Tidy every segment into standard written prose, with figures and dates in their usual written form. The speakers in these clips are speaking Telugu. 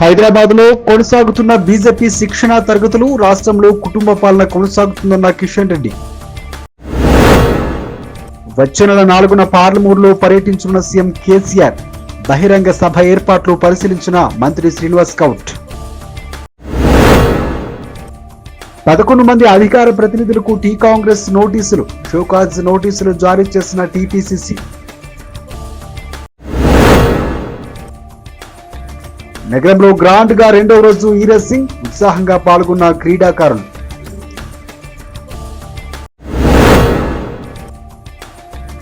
హైదరాబాద్ లో కొనసాగుతున్న బీజేపీ శిక్షణా తరగతులు, రాష్ట్రంలో కుటుంబ పాలన కొనసాగుతుందన్న కిషన్ రెడ్డి. వచ్చే నెల 4న పార్లమూరులో పర్యటించనున్న సీఎం కేసీఆర్. బహిరంగ సభ ఏర్పాట్లు పరిశీలించిన మంత్రి శ్రీనివాస్ గౌడ్. 11 మంది అధికార ప్రతినిధులకు టీ కాంగ్రెస్ నోటీసులు, షోకాజ్ నోటీసులు జారీ చేసిన టీపీసీసీ. నగరంలో గ్రాండ్ గా 2వ రోజు ఈ రేసింగ్, ఉత్సాహంగా పాల్గొన్న క్రీడాకారులు.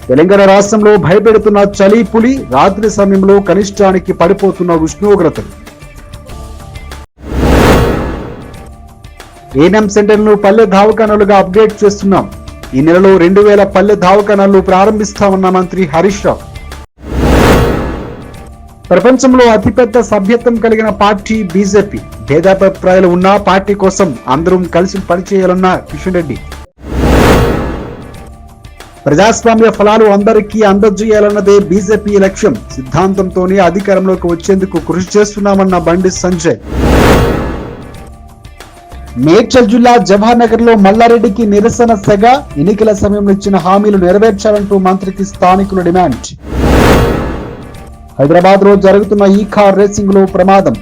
తెలంగాణ రాష్ట్రంలో భయపెడుతున్న చలి పులి, రాత్రి సమయంలో కనిష్టానికి పడిపోతున్న ఉష్ణోగ్రతలు. ఏఎన్ఎం సెంటర్ను పల్లె దవాఖానాలుగా అప్డేట్ చేస్తున్నాం. ఈ నెలలో 2000 పల్లె దవాఖానాలు ప్రారంభిస్తామన్న మంత్రి హరీష్ రావు. ప్రపంచంలో అతిపెద్ద సభ్యత్వం కలిగిన పార్టీ బీజేపీ. భేదాభిప్రాయాలు ఉన్నా పార్టీ కోసం అందరం కలిసి పనిచేయాలన్న కిషన్ రెడ్డి. ప్రజాస్వామ్య ఫలాలు అందరికీ అందజేయాలన్నదే బీజేపీ లక్ష్యం. సిద్ధాంతంతోనే అధికారంలోకి వచ్చేందుకు కృషి చేస్తున్నామన్న బండి సంజయ్. మేడ్చల్ జిల్లా జవహర్ నగర్ లో మల్లారెడ్డికి నిరసన సెగ. ఎన్నికల సమయంలో ఇచ్చిన హామీలు నెరవేర్చాలంటూ మంత్రికి స్థానికులు డిమాండ్. హైదరాబాద్ లో జరుగుతున్న ఈ కార్ రేసింగ్ లో ప్రమాదం.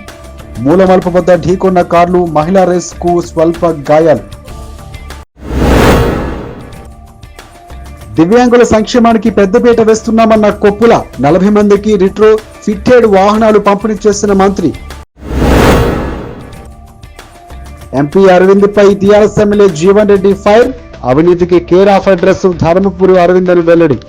మూలమలుపు వద్ద ఢీకొన్న కార్లు, మహిళా రేస్ కు స్వల్ప గాయాలు. దివ్యాంగుల సంక్షేమానికి పెద్దపీట వేస్తున్నామన్న కొప్పుల. 40 మందికి రిట్రో ఫిట్టెడ్ వాహనాలు పంపిణీ చేసిన మంత్రి. ఎంపీ అరవింద్ పై TRS MLA Jeevan Reddy fire. అవినీతికి care of address Dharmapuri Arvind అని వెల్లడి.